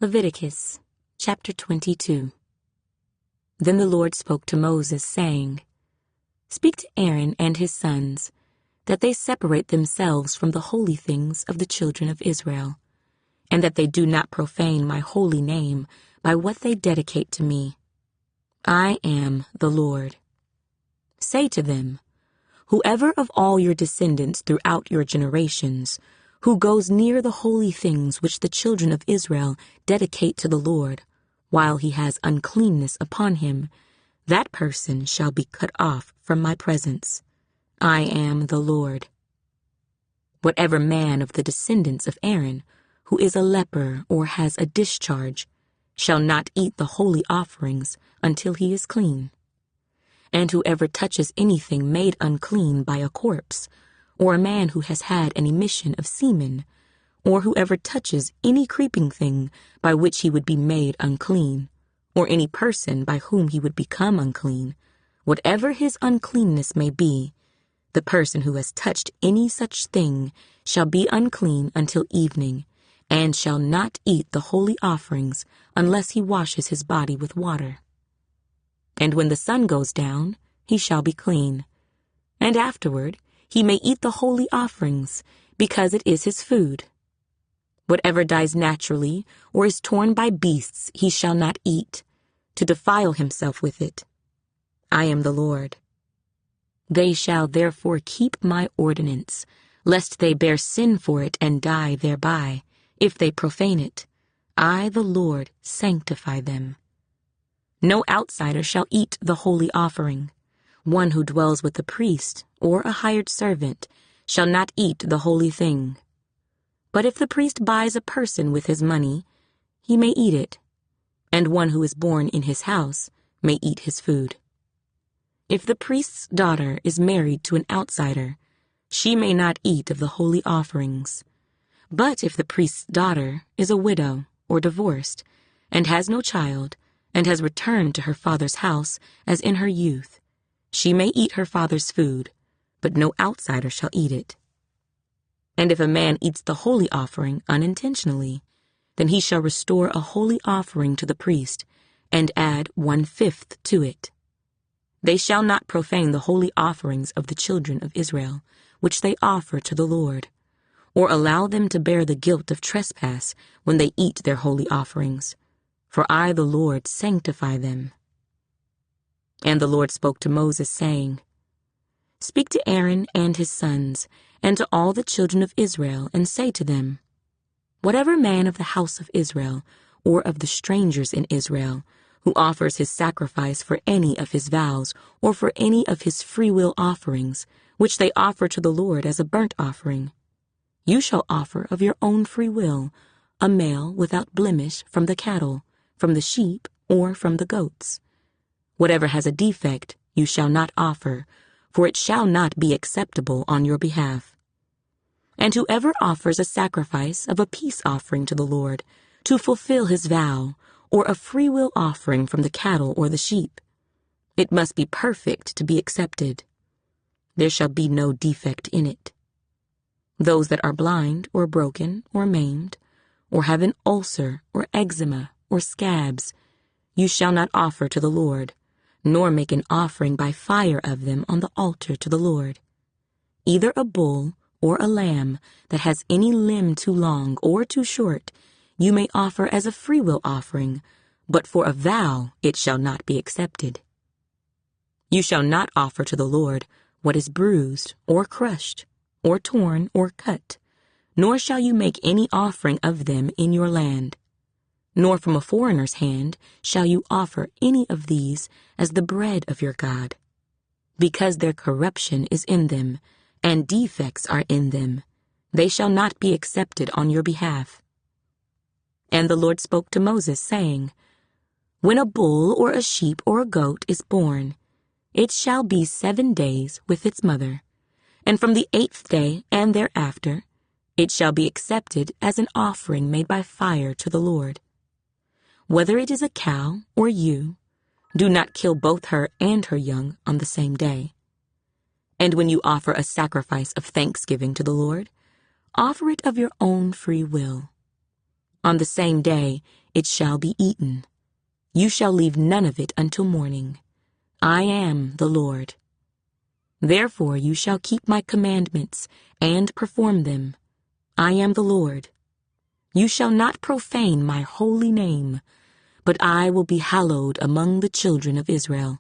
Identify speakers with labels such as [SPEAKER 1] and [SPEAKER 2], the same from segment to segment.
[SPEAKER 1] Leviticus chapter 22. Then the Lord spoke to Moses, saying, Speak to Aaron and his sons, that they separate themselves from the holy things of the children of Israel, and that they do not profane my holy name by what they dedicate to me. I am the Lord. Say to them, Whoever of all your descendants throughout your generations, who goes near the holy things which the children of Israel dedicate to the Lord, while he has uncleanness upon him, that person shall be cut off from my presence. I am the Lord. Whatever man of the descendants of Aaron, who is a leper or has a discharge, shall not eat the holy offerings until he is clean. And whoever touches anything made unclean by a corpse, or a man who has had an emission of semen, or whoever touches any creeping thing by which he would be made unclean, or any person by whom he would become unclean, whatever his uncleanness may be, the person who has touched any such thing shall be unclean until evening, and shall not eat the holy offerings unless he washes his body with water. And when the sun goes down, he shall be clean. And afterward he may eat the holy offerings, because it is his food. Whatever dies naturally or is torn by beasts he shall not eat, to defile himself with it. I am the Lord. They shall therefore keep my ordinance, lest they bear sin for it and die thereby, if they profane it. I, the Lord, sanctify them. No outsider shall eat the holy offering. One who dwells with the priest or a hired servant shall not eat the holy thing. But if the priest buys a person with his money, he may eat it, and one who is born in his house may eat his food. If the priest's daughter is married to an outsider, she may not eat of the holy offerings. But if the priest's daughter is a widow or divorced, and has no child, and has returned to her father's house as in her youth, she may eat her father's food, but no outsider shall eat it. And if a man eats the holy offering unintentionally, then he shall restore a holy offering to the priest, and add 1/5 to it. They shall not profane the holy offerings of the children of Israel, which they offer to the Lord, or allow them to bear the guilt of trespass when they eat their holy offerings. For I, the Lord, sanctify them. And the Lord spoke to Moses, saying, Speak to Aaron and his sons, and to all the children of Israel, and say to them, Whatever man of the house of Israel, or of the strangers in Israel, who offers his sacrifice for any of his vows, or for any of his freewill offerings, which they offer to the Lord as a burnt offering, you shall offer of your own free will a male without blemish from the cattle, from the sheep, or from the goats. Whatever has a defect you shall not offer, for it shall not be acceptable on your behalf. And whoever offers a sacrifice of a peace offering to the Lord, to fulfill his vow, or a freewill offering from the cattle or the sheep, it must be perfect to be accepted. There shall be no defect in it. Those that are blind, or broken, or maimed, or have an ulcer, or eczema, or scabs, you shall not offer to the Lord, nor make an offering by fire of them on the altar to the Lord. Either a bull or a lamb that has any limb too long or too short, you may offer as a freewill offering, but for a vow it shall not be accepted. You shall not offer to the Lord what is bruised, or crushed, or torn, or cut, nor shall you make any offering of them in your land. Nor from a foreigner's hand shall you offer any of these as the bread of your God, because their corruption is in them, and defects are in them. They shall not be accepted on your behalf. And the Lord spoke to Moses, saying, When a bull or a sheep or a goat is born, it shall be 7 days with its mother, and from the 8th day and thereafter it shall be accepted as an offering made by fire to the Lord. Whether it is a cow or ewe, do not kill both her and her young on the same day. And when you offer a sacrifice of thanksgiving to the Lord, offer it of your own free will. On the same day it shall be eaten. You shall leave none of it until morning. I am the Lord. Therefore you shall keep my commandments and perform them. I am the Lord. You shall not profane my holy name, but I will be hallowed among the children of Israel.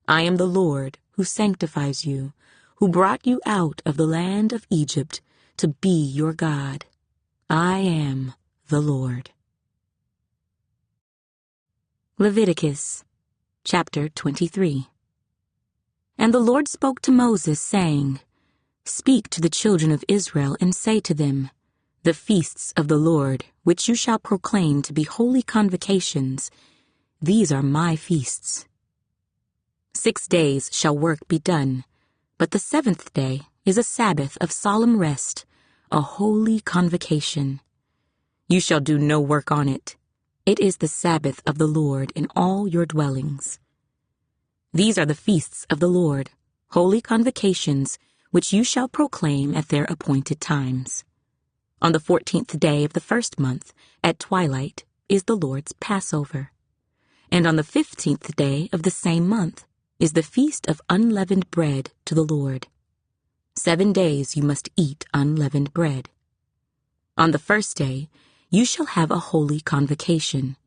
[SPEAKER 1] I am the Lord who sanctifies you, who brought you out of the land of Egypt to be your God. I am the Lord. Leviticus chapter 23. And the Lord spoke to Moses, saying, Speak to the children of Israel and say to them, The feasts of the Lord, which you shall proclaim to be holy convocations, these are my feasts. 6 days shall work be done, but the 7th day is a Sabbath of solemn rest, a holy convocation. You shall do no work on it. It is the Sabbath of the Lord in all your dwellings. These are the feasts of the Lord, holy convocations, which you shall proclaim at their appointed times. On the 14th day of the 1st month, at twilight, is the Lord's Passover. And on the 15th day of the same month is the feast of unleavened bread to the Lord. 7 days you must eat unleavened bread. On the 1st day you shall have a holy convocation.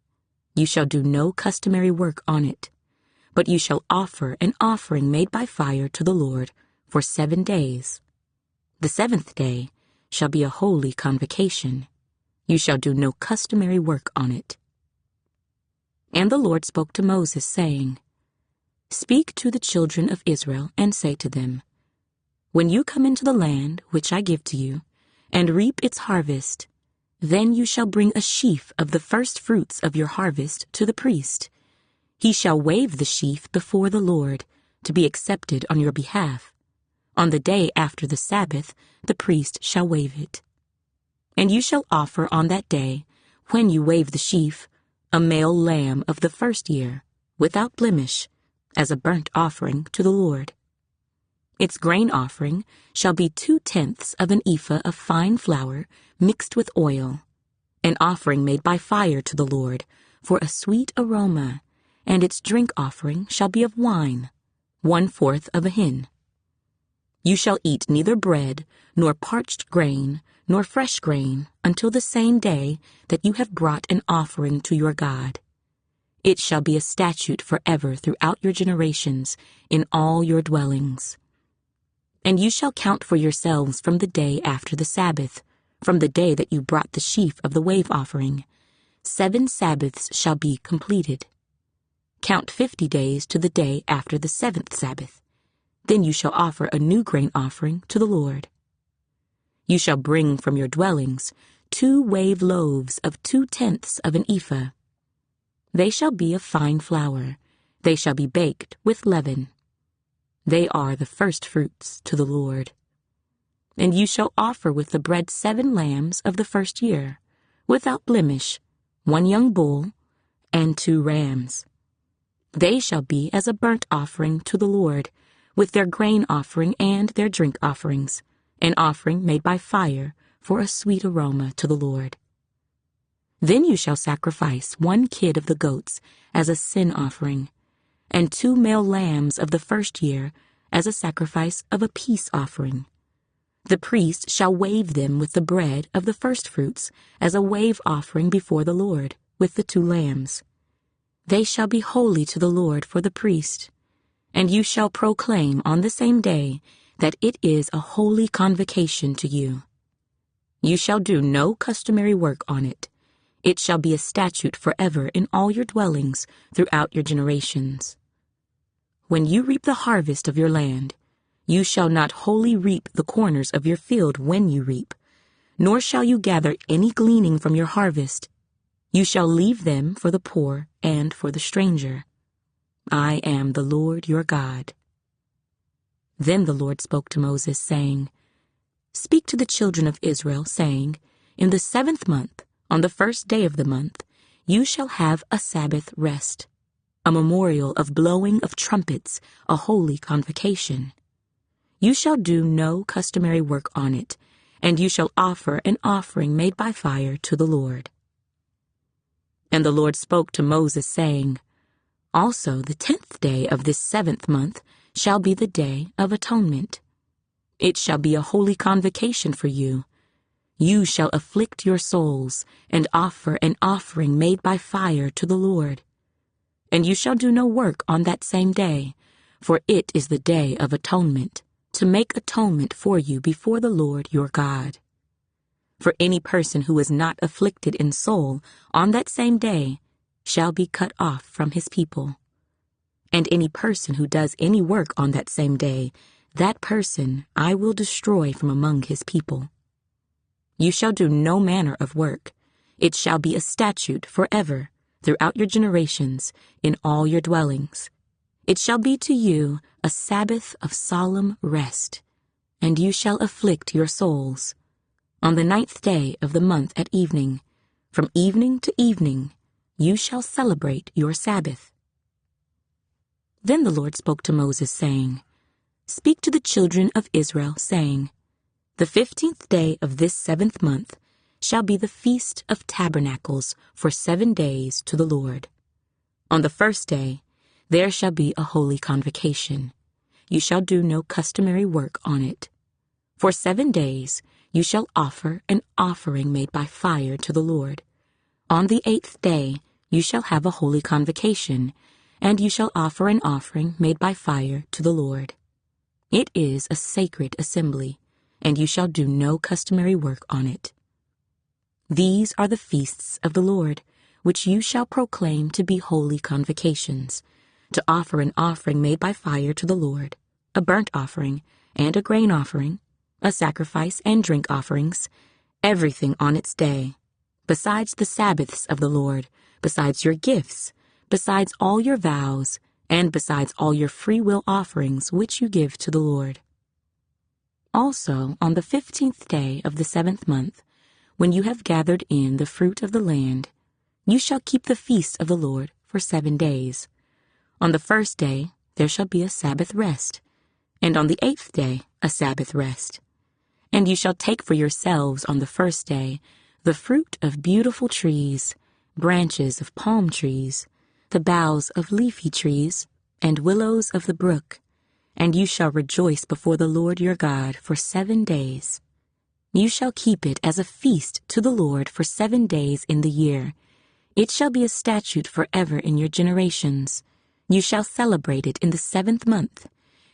[SPEAKER 1] You shall do no customary work on it, but you shall offer an offering made by fire to the Lord for 7 days. The 7th day shall be a holy convocation. You shall do no customary work on it. And the Lord spoke to Moses, saying, Speak to the children of Israel and say to them, When you come into the land which I give to you, and reap its harvest, then you shall bring a sheaf of the first fruits of your harvest to the priest. He shall wave the sheaf before the Lord, to be accepted on your behalf. On the day after the Sabbath, the priest shall wave it. And you shall offer on that day, when you wave the sheaf, a male lamb of the 1st year, without blemish, as a burnt offering to the Lord. Its grain offering shall be 2/10 of an ephah of fine flour mixed with oil, an offering made by fire to the Lord for a sweet aroma, and its drink offering shall be of wine, 1/4 of a hin. You shall eat neither bread, nor parched grain, nor fresh grain, until the same day that you have brought an offering to your God. It shall be a statute forever throughout your generations in all your dwellings. And you shall count for yourselves from the day after the Sabbath, from the day that you brought the sheaf of the wave offering. 7 Sabbaths shall be completed. Count 50 days to the day after the 7th Sabbath. Then you shall offer a new grain offering to the Lord. You shall bring from your dwellings 2 wave loaves of 2/10 of an ephah. They shall be of fine flour. They shall be baked with leaven. They are the first fruits to the Lord. And you shall offer with the bread 7 lambs of the 1st year, without blemish, 1 young bull, and 2 rams. They shall be as a burnt offering to the Lord, with their grain offering and their drink offerings, an offering made by fire for a sweet aroma to the Lord. Then you shall sacrifice 1 kid of the goats as a sin offering, and 2 male lambs of the 1st year as a sacrifice of a peace offering. The priest shall wave them with the bread of the firstfruits as a wave offering before the Lord, with the 2 lambs. They shall be holy to the Lord for the priest, and you shall proclaim on the same day that it is a holy convocation to you. You shall do no customary work on it. It shall be a statute forever in all your dwellings throughout your generations. When you reap the harvest of your land, you shall not wholly reap the corners of your field when you reap, nor shall you gather any gleaning from your harvest. You shall leave them for the poor and for the stranger. I am the Lord your God. Then the Lord spoke to Moses, saying, Speak to the children of Israel, saying, In the 7th month, on the 1st day of the month, you shall have a Sabbath rest, a memorial of blowing of trumpets, a holy convocation. You shall do no customary work on it, and you shall offer an offering made by fire to the Lord. And the Lord spoke to Moses, saying, Also the 10th day of this 7th month shall be the day of atonement. It shall be a holy convocation for you. You shall afflict your souls, and offer an offering made by fire to the Lord. And you shall do no work on that same day, for it is the day of atonement, to make atonement for you before the Lord your God. For any person who is not afflicted in soul on that same day shall be cut off from his people. And any person who does any work on that same day, that person I will destroy from among his people. You shall do no manner of work. It shall be a statute forever, throughout your generations, in all your dwellings. It shall be to you a Sabbath of solemn rest, and you shall afflict your souls. On the 9th day of the month at evening, from evening to evening, you shall celebrate your Sabbath. Then the Lord spoke to Moses, saying, Speak to the children of Israel, saying, The 15th day of this 7th month shall be the Feast of Tabernacles for 7 days to the Lord. On the 1st day there shall be a holy convocation. You shall do no customary work on it. For 7 days you shall offer an offering made by fire to the Lord. On the 8th day you shall have a holy convocation, and you shall offer an offering made by fire to the Lord. It is a sacred assembly, and you shall do no customary work on it. These are the feasts of the Lord, which you shall proclaim to be holy convocations, to offer an offering made by fire to the Lord, a burnt offering, and a grain offering, a sacrifice and drink offerings, everything on its day, besides the Sabbaths of the Lord, besides your gifts, besides all your vows, and besides all your free will offerings which you give to the Lord. Also, on the 15th day of the 7th month, when you have gathered in the fruit of the land, you shall keep the feast of the Lord for 7 days. On the 1st day there shall be a Sabbath rest, and on the 8th day a Sabbath rest. And you shall take for yourselves on the 1st day the fruit of beautiful trees, branches of palm trees, the boughs of leafy trees, and willows of the brook, and you shall rejoice before the Lord your God for 7 days. You shall keep it as a feast to the Lord for 7 days in the year. It shall be a statute forever in your generations. You shall celebrate it in the 7th month.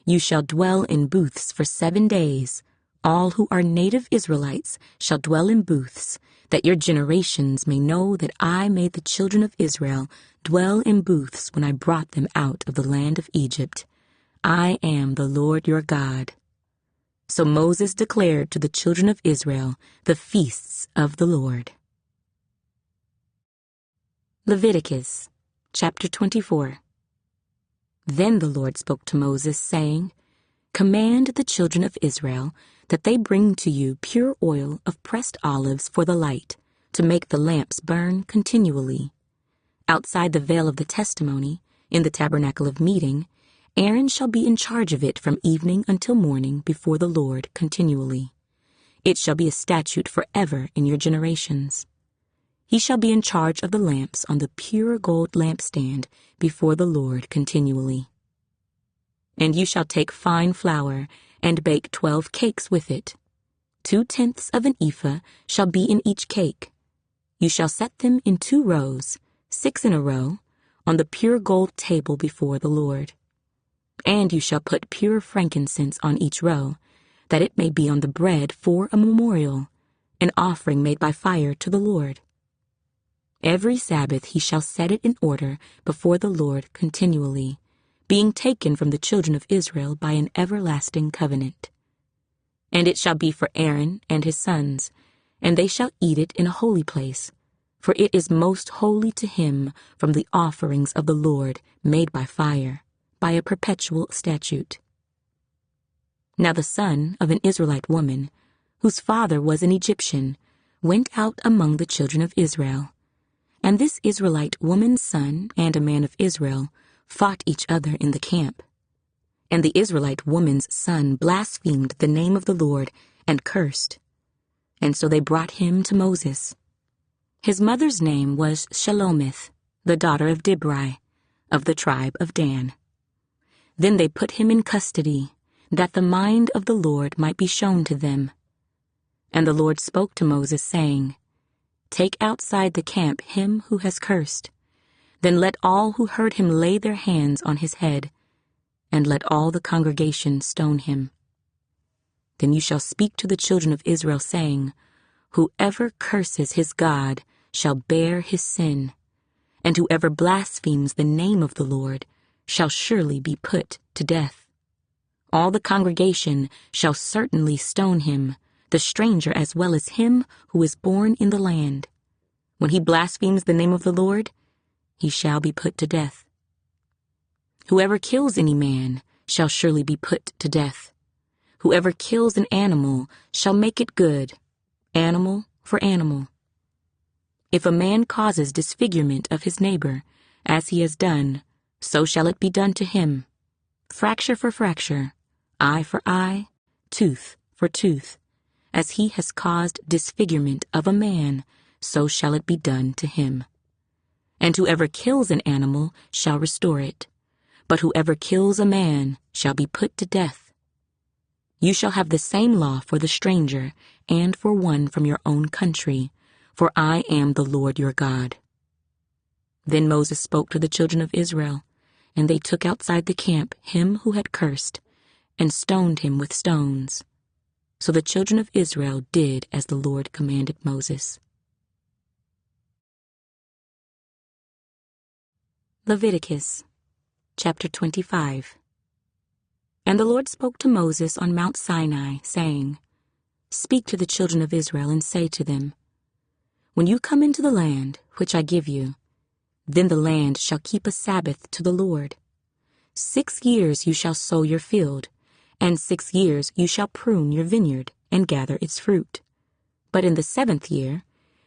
[SPEAKER 1] You shall dwell in booths for 7 days. All who are native Israelites shall dwell in booths, that your generations may know that I made the children of Israel dwell in booths when I brought them out of the land of Egypt. I am the Lord your God. So Moses declared to the children of Israel the feasts of the Lord. Leviticus chapter 24. Then the Lord spoke to Moses, saying, Command the children of Israel that they bring to you pure oil of pressed olives for the light, to make the lamps burn continually. Outside the veil of the testimony, in the tabernacle of meeting, Aaron shall be in charge of it from evening until morning before the Lord continually. It shall be a statute forever in your generations. He shall be in charge of the lamps on the pure gold lampstand before the Lord continually. And you shall take fine flour and bake 12 cakes with it. 2/10 of an ephah shall be in each cake. You shall set them in 2 rows, 6 in a row, on the pure gold table before the Lord. And you shall put pure frankincense on each row, that it may be on the bread for a memorial, an offering made by fire to the Lord. Every Sabbath he shall set it in order before the Lord continually, being taken from the children of Israel by an everlasting covenant. And it shall be for Aaron and his sons, and they shall eat it in a holy place, for it is most holy to him from the offerings of the Lord made by fire, by a perpetual statute. Now the son of an Israelite woman, whose father was an Egyptian, went out among the children of Israel. And this Israelite woman's son and a man of Israel fought each other in the camp. And the Israelite woman's son blasphemed the name of the Lord and cursed. And so they brought him to Moses. His mother's name was Shelomith, the daughter of Dibri, of the tribe of Dan. Then they put him in custody, that the mind of the Lord might be shown to them. And the Lord spoke to Moses, saying, Take outside the camp him who has cursed. Then let all who heard him lay their hands on his head, and let all the congregation stone him. Then you shall speak to the children of Israel, saying, Whoever curses his God shall bear his sin, and whoever blasphemes the name of the Lord shall surely be put to death. All the congregation shall certainly stone him, the stranger as well as him who is born in the land. When he blasphemes the name of the Lord, he shall be put to death. Whoever kills any man shall surely be put to death. Whoever kills an animal shall make it good, animal for animal. If a man causes disfigurement of his neighbor, as he has done, so shall it be done to him. Fracture for fracture, eye for eye, tooth for tooth. As he has caused disfigurement of a man, so shall it be done to him. And whoever kills an animal shall restore it, but whoever kills a man shall be put to death. You shall have the same law for the stranger and for one from your own country, for I am the Lord your God. Then Moses spoke to the children of Israel, and they took outside the camp him who had cursed, and stoned him with stones. So the children of Israel did as the Lord commanded Moses. Leviticus, chapter 25. And the Lord spoke to Moses on Mount Sinai, saying, Speak to the children of Israel and say to them, When you come into the land which I give you, then the land shall keep a Sabbath to the Lord. 6 years you shall sow your field, and 6 years you shall prune your vineyard and gather its fruit. But in the 7th year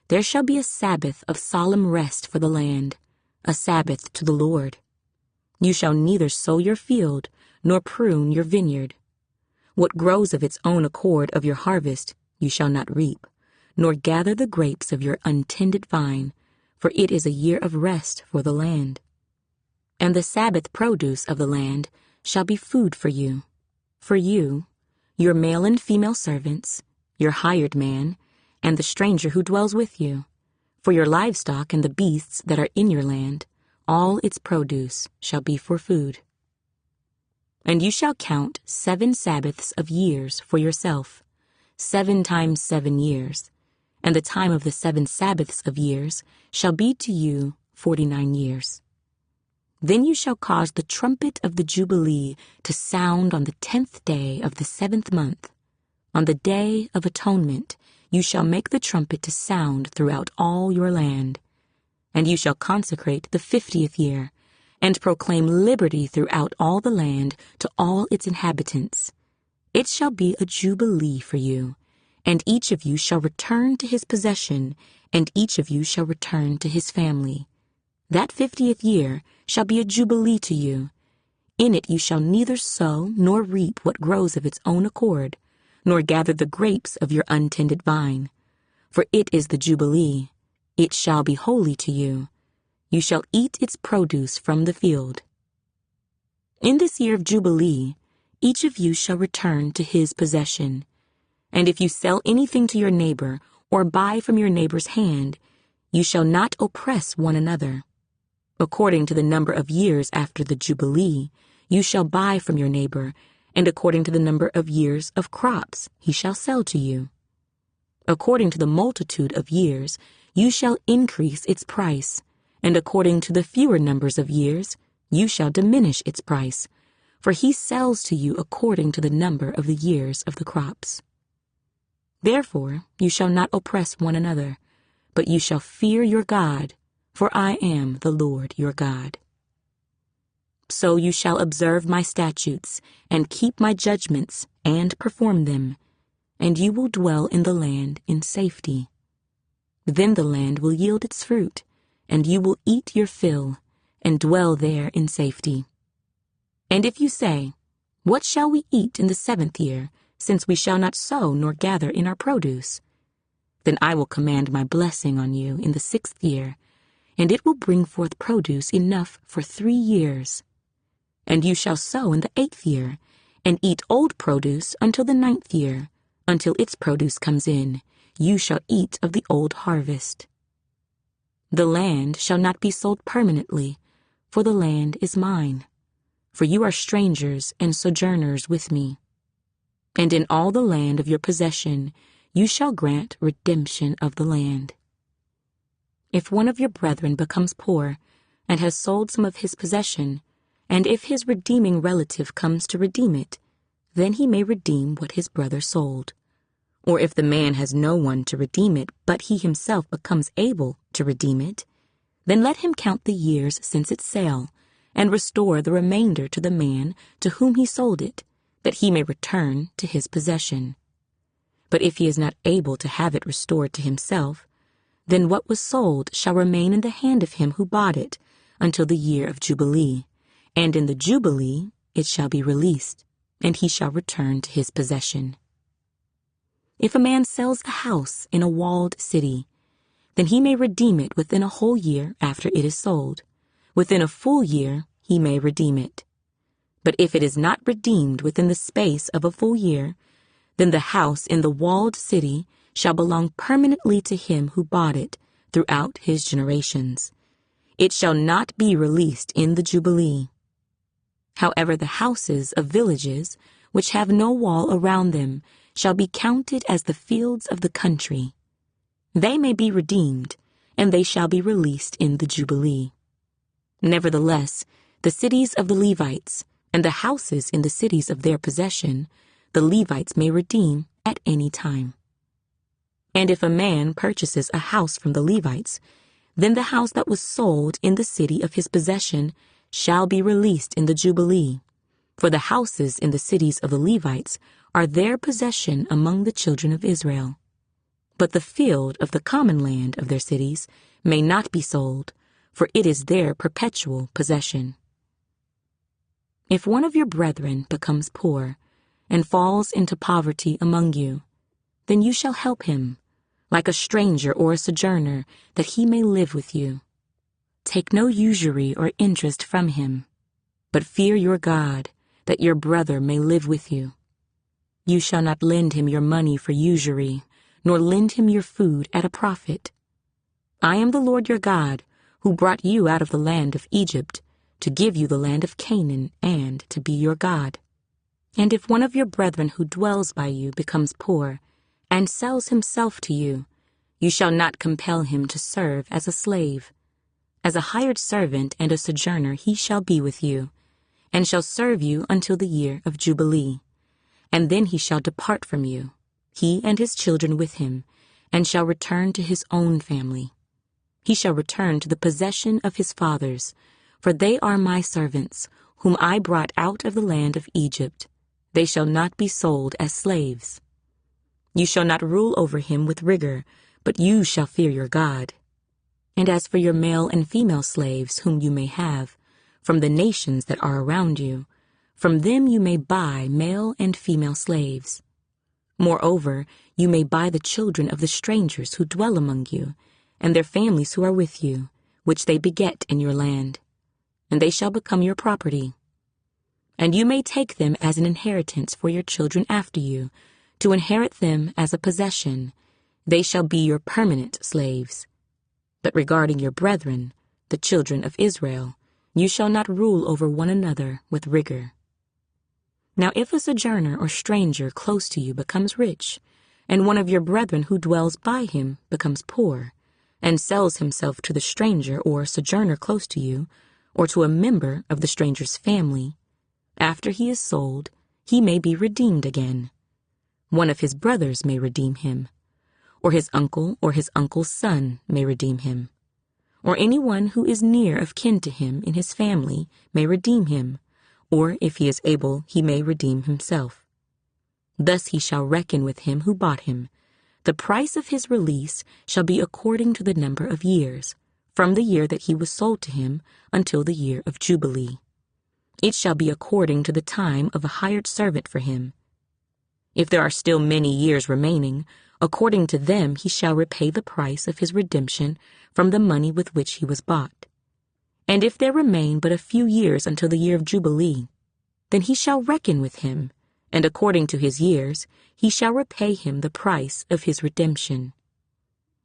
[SPEAKER 1] there shall be a Sabbath of solemn rest for the land, a Sabbath to the Lord. You shall neither sow your field nor prune your vineyard. What grows of its own accord of your harvest you shall not reap, nor gather the grapes of your untended vine, for it is a year of rest for the land. And the Sabbath produce of the land shall be food for you, your male and female servants, your hired man, and the stranger who dwells with you, for your livestock and the beasts that are in your land, all its produce shall be for food. And you shall count 7 Sabbaths of years for yourself, 7 times 7 years, and the time of the 7 Sabbaths of years shall be to you 49 years. Then you shall cause the trumpet of the Jubilee to sound on the 10th day of the 7th month. On the day of atonement you shall make the trumpet to sound throughout all your land. And you shall consecrate the 50th year, and proclaim liberty throughout all the land to all its inhabitants. It shall be a jubilee for you, and each of you shall return to his possession, and each of you shall return to his family. That 50th year shall be a jubilee to you. In it you shall neither sow nor reap what grows of its own accord, nor gather the grapes of your untended vine. For it is the jubilee. It shall be holy to you. You shall eat its produce from the field. In this year of jubilee, each of you shall return to his possession. And if you sell anything to your neighbor, or buy from your neighbor's hand, you shall not oppress one another. According to the number of years after the Jubilee, you shall buy from your neighbor, and according to the number of years of crops he shall sell to you. According to the multitude of years, you shall increase its price, and according to the fewer numbers of years, you shall diminish its price, for he sells to you according to the number of the years of the crops. Therefore you shall not oppress one another, but you shall fear your God, for I am the Lord your God. So you shall observe my statutes, and keep my judgments, and perform them, and you will dwell in the land in safety. Then the land will yield its fruit, and you will eat your fill, and dwell there in safety. And if you say, What shall we eat in the 7th year, since we shall not sow nor gather in our produce? Then I will command my blessing on you in the 6th year, and it will bring forth produce enough for 3 years. And you shall sow in the 8th year, and eat old produce until the 9th year. Until its produce comes in, you shall eat of the old harvest. The land shall not be sold permanently, for the land is mine. For you are strangers and sojourners with me. And in all the land of your possession you shall grant redemption of the land. If one of your brethren becomes poor, and has sold some of his possession, and if his redeeming relative comes to redeem it, then he may redeem what his brother sold. Or if the man has no one to redeem it, but he himself becomes able to redeem it, then let him count the years since its sale, and restore the remainder to the man to whom he sold it, that he may return to his possession. But if he is not able to have it restored to himself, then what was sold shall remain in the hand of him who bought it until the year of Jubilee, and in the Jubilee it shall be released, and he shall return to his possession. If a man sells a house in a walled city, then he may redeem it within a whole year after it is sold. Within a full year he may redeem it. But if it is not redeemed within the space of a full year, then the house in the walled city shall belong permanently to him who bought it throughout his generations. It shall not be released in the Jubilee. However, the houses of villages which have no wall around them shall be counted as the fields of the country. They may be redeemed, and they shall be released in the Jubilee. Nevertheless, the cities of the Levites, and the houses in the cities of their possession, the Levites may redeem at any time. And if a man purchases a house from the Levites, then the house that was sold in the city of his possession shall be released in the Jubilee, for the houses in the cities of the Levites are their possession among the children of Israel. But the field of the common land of their cities may not be sold, for it is their perpetual possession. If one of your brethren becomes poor, and falls into poverty among you, then you shall help him, like a stranger or a sojourner, that he may live with you. Take no usury or interest from him, but fear your God, that your brother may live with you. You shall not lend him your money for usury, nor lend him your food at a profit. I am the Lord your God, who brought you out of the land of Egypt, to give you the land of Canaan, and to be your God. And if one of your brethren who dwells by you becomes poor, and sells himself to you, you shall not compel him to serve as a slave. As a hired servant and a sojourner he shall be with you, and shall serve you until the year of Jubilee. And then he shall depart from you, he and his children with him, and shall return to his own family. He shall return to the possession of his fathers, for they are my servants, whom I brought out of the land of Egypt. They shall not be sold as slaves. You shall not rule over him with rigor, but you shall fear your God. And as for your male and female slaves whom you may have, from the nations that are around you, from them you may buy male and female slaves. Moreover, you may buy the children of the strangers who dwell among you, and their families who are with you, which they beget in your land, and they shall become your property. And you may take them as an inheritance for your children after you, to inherit them as a possession. They shall be your permanent slaves. But regarding your brethren, the children of Israel, you shall not rule over one another with rigor. Now if a sojourner or stranger close to you becomes rich, and one of your brethren who dwells by him becomes poor, and sells himself to the stranger or sojourner close to you, or to a member of the stranger's family, after he is sold, he may be redeemed again. One of his brothers may redeem him, or his uncle or his uncle's son may redeem him, or anyone who is near of kin to him in his family may redeem him, or if he is able, he may redeem himself. Thus he shall reckon with him who bought him. The price of his release shall be according to the number of years, from the year that he was sold to him until the year of Jubilee. It shall be according to the time of a hired servant for him. If there are still many years remaining, According to them he shall repay the price of his redemption from the money with which he was bought. And if there remain but a few years until the year of Jubilee, then he shall reckon with him, and according to his years he shall repay him the price of his redemption.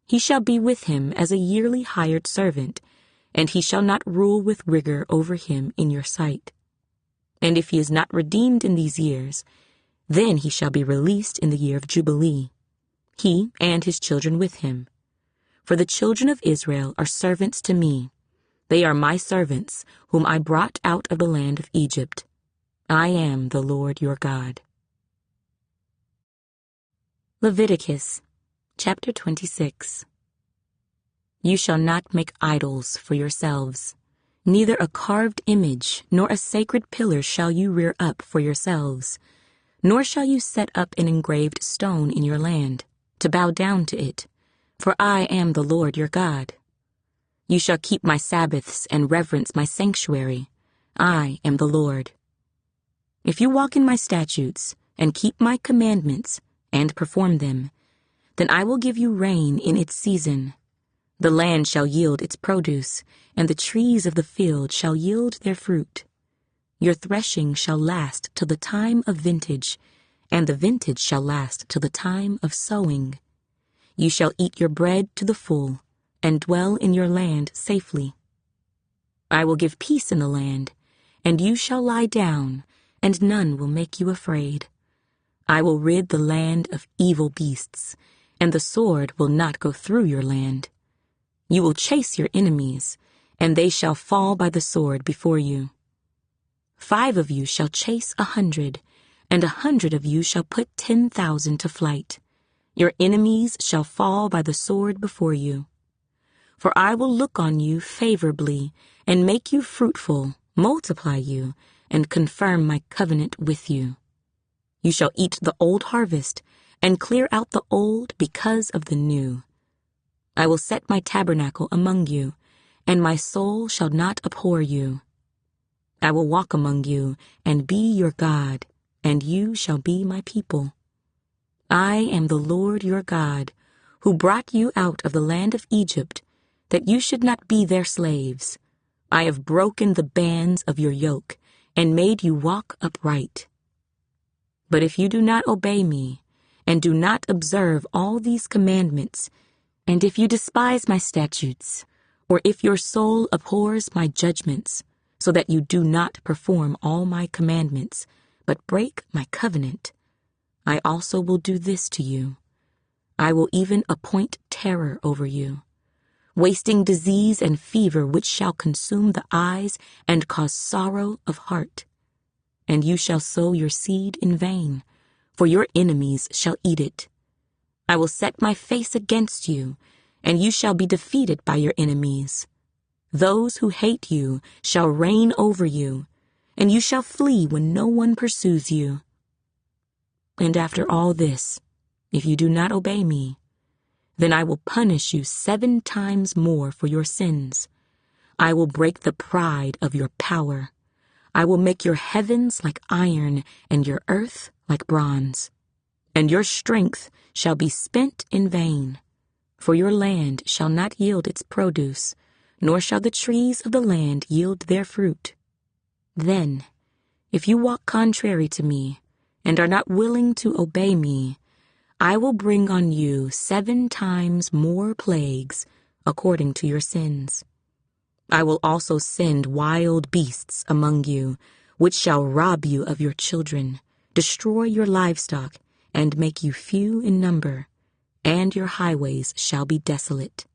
[SPEAKER 1] He shall be with him as a yearly hired servant, and he shall not rule with rigor over him in your sight. And if he is not redeemed in these years, then he shall be released in the year of Jubilee, he and his children with him. For the children of Israel are servants to me. They are my servants, whom I brought out of the land of Egypt. I am the Lord your God. Leviticus, chapter 26. You shall not make idols for yourselves. Neither a carved image nor a sacred pillar shall you rear up for yourselves, nor shall you set up an engraved stone in your land, to bow down to it, for I am the Lord your God. You shall keep my Sabbaths and reverence my sanctuary. I am the Lord. If you walk in my statutes and keep my commandments and perform them, then I will give you rain in its season. The land shall yield its produce, and the trees of the field shall yield their fruit. Your threshing shall last till the time of vintage, and the vintage shall last till the time of sowing. You shall eat your bread to the full, and dwell in your land safely. I will give peace in the land, and you shall lie down, and none will make you afraid. I will rid the land of evil beasts, and the sword will not go through your land. You will chase your enemies, and they shall fall by the sword before you. 5 of you shall chase 100, and 100 of you shall put 10,000 to flight. Your enemies shall fall by the sword before you. For I will look on you favorably, and make you fruitful, multiply you, and confirm my covenant with you. You shall eat the old harvest, and clear out the old because of the new. I will set my tabernacle among you, and my soul shall not abhor you. I will walk among you, and be your God, and you shall be my people. I am the Lord your God, who brought you out of the land of Egypt, that you should not be their slaves. I have broken the bands of your yoke, and made you walk upright. But if you do not obey me, and do not observe all these commandments, and if you despise my statutes, or if your soul abhors my judgments, so that you do not perform all my commandments, but break my covenant, I also will do this to you. I will even appoint terror over you, wasting disease and fever which shall consume the eyes and cause sorrow of heart. And you shall sow your seed in vain, for your enemies shall eat it. I will set my face against you, and you shall be defeated by your enemies. Those who hate you shall reign over you, and you shall flee when no one pursues you. And after all this, if you do not obey me, then I will punish you 7 times more for your sins. I will break the pride of your power. I will make your heavens like iron and your earth like bronze. And your strength shall be spent in vain, for your land shall not yield its produce, nor shall the trees of the land yield their fruit. Then, if you walk contrary to me, and are not willing to obey me, I will bring on you 7 times more plagues according to your sins. I will also send wild beasts among you, which shall rob you of your children, destroy your livestock, and make you few in number, and your highways shall be desolate.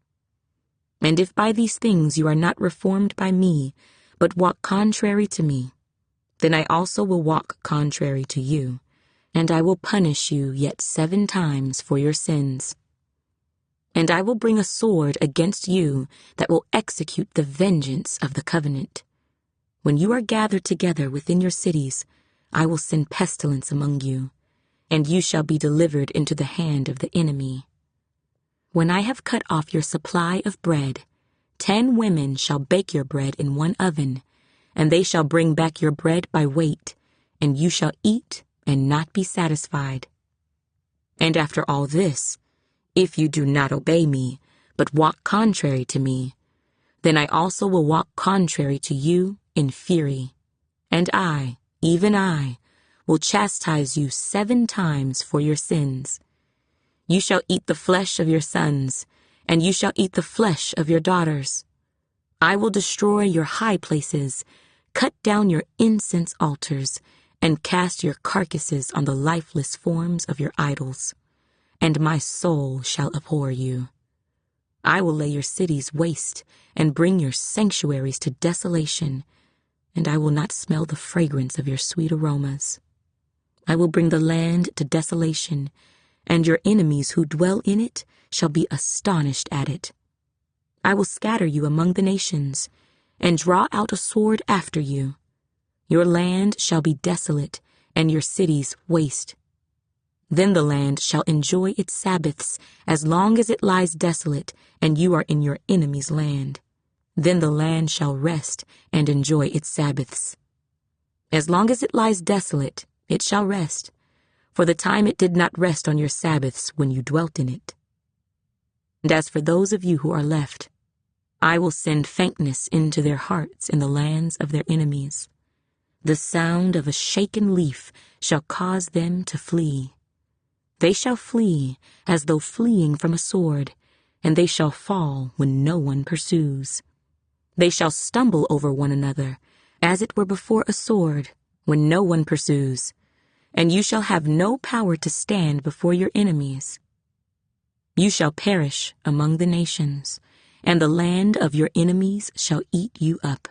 [SPEAKER 1] And if by these things you are not reformed by me, but walk contrary to me, then I also will walk contrary to you, and I will punish you yet 7 times for your sins. And I will bring a sword against you that will execute the vengeance of the covenant. When you are gathered together within your cities, I will send pestilence among you, and you shall be delivered into the hand of the enemy. When I have cut off your supply of bread, 10 women shall bake your bread in one oven, and they shall bring back your bread by weight, and you shall eat and not be satisfied. And after all this, If you do not obey me, but walk contrary to me, then I also will walk contrary to you in fury. And I, even I, will chastise you 7 times for your sins. You shall eat the flesh of your sons, and you shall eat the flesh of your daughters. I will destroy your high places, cut down your incense altars, and cast your carcasses on the lifeless forms of your idols. And my soul shall abhor you. I will lay your cities waste and bring your sanctuaries to desolation, and I will not smell the fragrance of your sweet aromas. I will bring the land to desolation, and your enemies who dwell in it shall be astonished at it. I will scatter you among the nations, and draw out a sword after you. Your land shall be desolate, and your cities waste. Then the land shall enjoy its Sabbaths as long as it lies desolate, and you are in your enemy's land. Then the land shall rest and enjoy its Sabbaths. As long as it lies desolate, it shall rest, for the time it did not rest on your Sabbaths when you dwelt in it. And as for those of you who are left, I will send faintness into their hearts in the lands of their enemies. The sound of a shaken leaf shall cause them to flee. They shall flee as though fleeing from a sword, and they shall fall when no one pursues. They shall stumble over one another, as it were before a sword, when no one pursues, and you shall have no power to stand before your enemies. You shall perish among the nations, and the land of your enemies shall eat you up.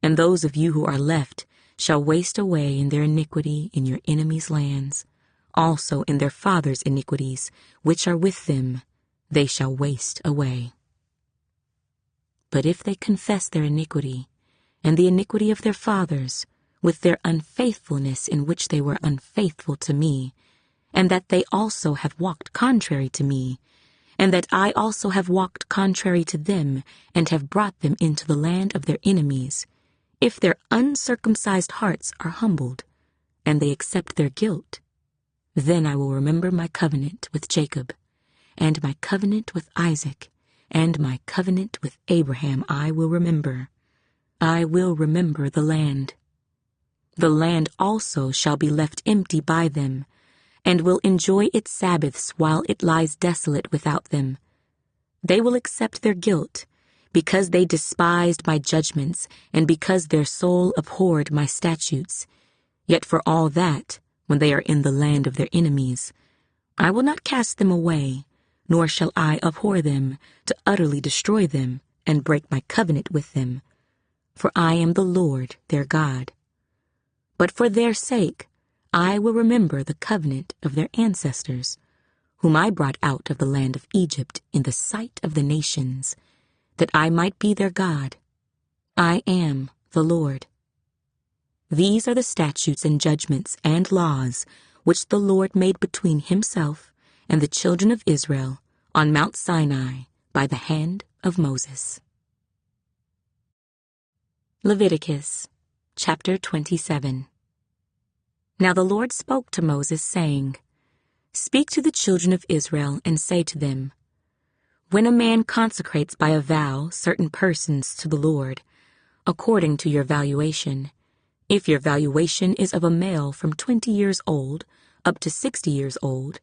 [SPEAKER 1] And those of you who are left shall waste away in their iniquity in your enemies' lands. Also in their fathers' iniquities, which are with them, they shall waste away. But if they confess their iniquity, and the iniquity of their fathers, with their unfaithfulness in which they were unfaithful to me, and that they also have walked contrary to me, and that I also have walked contrary to them, and have brought them into the land of their enemies, if their uncircumcised hearts are humbled, and they accept their guilt, then I will remember my covenant with Jacob, and my covenant with Isaac, and my covenant with Abraham I will remember. I will remember the land. The land also shall be left empty by them, and will enjoy its Sabbaths while it lies desolate without them. They will accept their guilt, because they despised my judgments, and because their soul abhorred my statutes. Yet for all that, when they are in the land of their enemies, I will not cast them away, nor shall I abhor them, to utterly destroy them, and break my covenant with them. For I am the Lord their God. But for their sake I will remember the covenant of their ancestors, whom I brought out of the land of Egypt in the sight of the nations, that I might be their God. I am the Lord. These are the statutes and judgments and laws which the Lord made between himself and the children of Israel on Mount Sinai by the hand of Moses. Leviticus chapter 27. Now the Lord spoke to Moses, saying, Speak to the children of Israel and say to them, When a man consecrates by a vow certain persons to the Lord, according to your valuation, if your valuation is of a male from 20 years old up to 60 years old,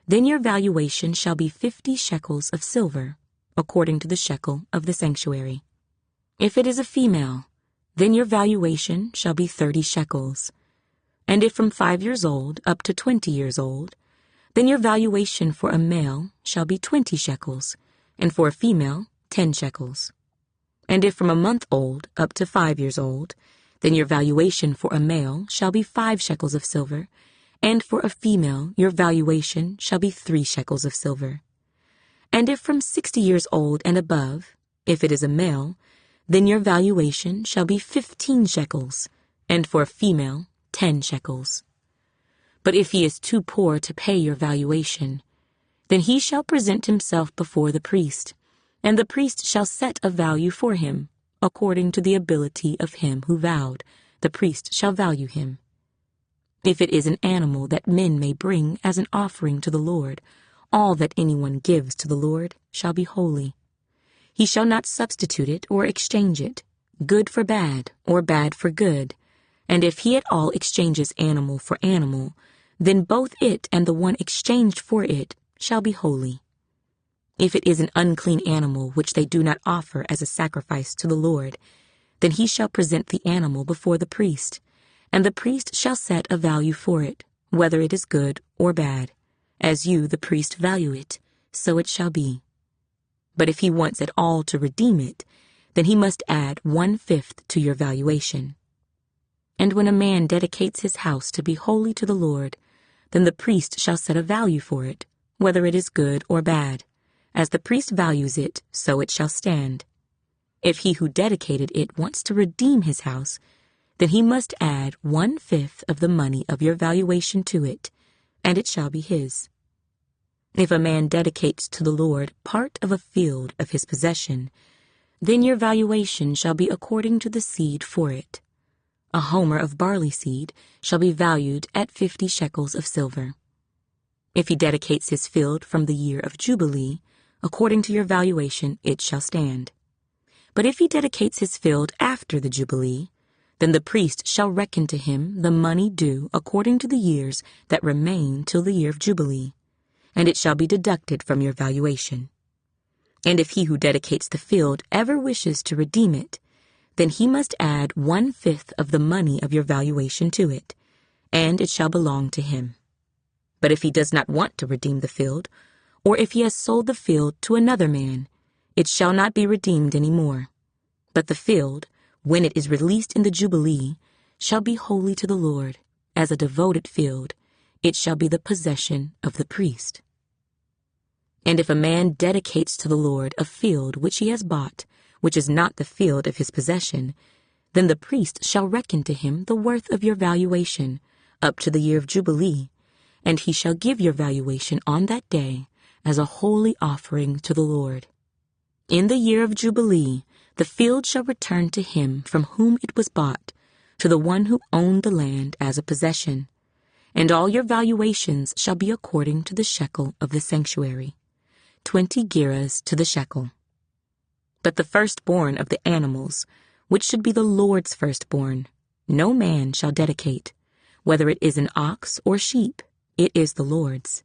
[SPEAKER 1] then your valuation shall be 50 shekels of silver, according to the shekel of the sanctuary. If it is a female, then your valuation shall be 30 shekels. And if from 5 years old up to 20 years old, then your valuation for a male shall be 20 shekels, and for a female 10 shekels. And if from a month old up to 5 years old, then your valuation for a male shall be 5 shekels of silver, and for a female your valuation shall be 3 shekels of silver. And if from 60 years old and above, if it is a male, then your valuation shall be 15 shekels, and for a female 10 shekels. But if he is too poor to pay your valuation, then he shall present himself before the priest, and the priest shall set a value for him. According to the ability of him who vowed, the priest shall value him. If it is an animal that men may bring as an offering to the Lord, all that anyone gives to the Lord shall be holy. He shall not substitute it or exchange it, good for bad or bad for good. And if he at all exchanges animal for animal, then both it and the one exchanged for it shall be holy. If it is an unclean animal which they do not offer as a sacrifice to the Lord, then he shall present the animal before the priest, and the priest shall set a value for it, whether it is good or bad. As you, the priest, value it, so it shall be. But if he wants at all to redeem it, then he must add 1/5 to your valuation. And when a man dedicates his house to be holy to the Lord, then the priest shall set a value for it, whether it is good or bad. As the priest values it, so it shall stand. If he who dedicated it wants to redeem his house, then he must add 1/5 of the money of your valuation to it, and it shall be his. If a man dedicates to the Lord part of a field of his possession, then your valuation shall be according to the seed for it. A homer of barley seed shall be valued at 50 shekels of silver. If he dedicates his field from the year of Jubilee, according to your valuation it shall stand. But if he dedicates his field after the Jubilee, then the priest shall reckon to him the money due according to the years that remain till the year of Jubilee, and it shall be deducted from your valuation. And if he who dedicates the field ever wishes to redeem it, then he must add 1/5 of the money of your valuation to it, and it shall belong to him. But if he does not want to redeem the field, or if he has sold the field to another man, it shall not be redeemed any more. But the field, when it is released in the Jubilee, shall be holy to the Lord. As a devoted field, it shall be the possession of the priest. And if a man dedicates to the Lord a field which he has bought, which is not the field of his possession, then the priest shall reckon to him the worth of your valuation, up to the year of Jubilee, and he shall give your valuation on that day as a holy offering to the Lord. In the year of Jubilee, the field shall return to him from whom it was bought, to the one who owned the land as a possession, and all your valuations shall be according to the shekel of the sanctuary, 20 gerahs to the shekel. But the firstborn of the animals, which should be the Lord's firstborn, no man shall dedicate, whether it is an ox or sheep, it is the Lord's.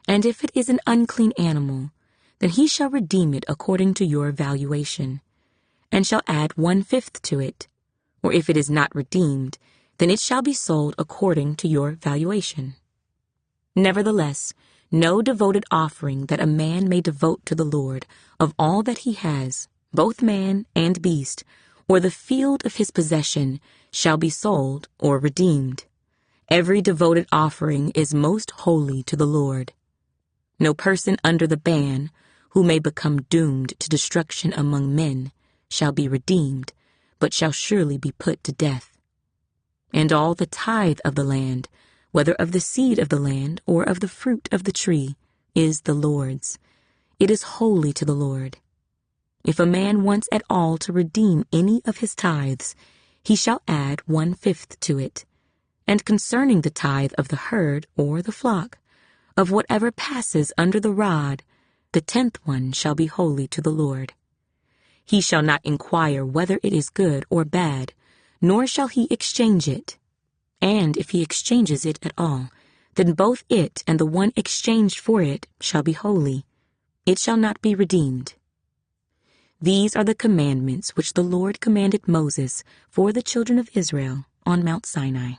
[SPEAKER 1] And if it is an unclean animal, then he shall redeem it according to your valuation, and shall add 1/5 to it. Or if it is not redeemed, then it shall be sold according to your valuation. Nevertheless, no devoted offering that a man may devote to the Lord of all that he has, both man and beast, or the field of his possession, shall be sold or redeemed. Every devoted offering is most holy to the Lord. No person under the ban, who may become doomed to destruction among men, shall be redeemed, but shall surely be put to death. And all the tithe of the land, whether of the seed of the land or of the fruit of the tree, is the Lord's. It is holy to the Lord. If a man wants at all to redeem any of his tithes, he shall add 1/5 to it. And concerning the tithe of the herd or the flock, of whatever passes under the rod, the 10th one shall be holy to the Lord. He shall not inquire whether it is good or bad, nor shall he exchange it. And if he exchanges it at all, then both it and the one exchanged for it shall be holy. It shall not be redeemed. These are the commandments which the Lord commanded Moses for the children of Israel on Mount Sinai.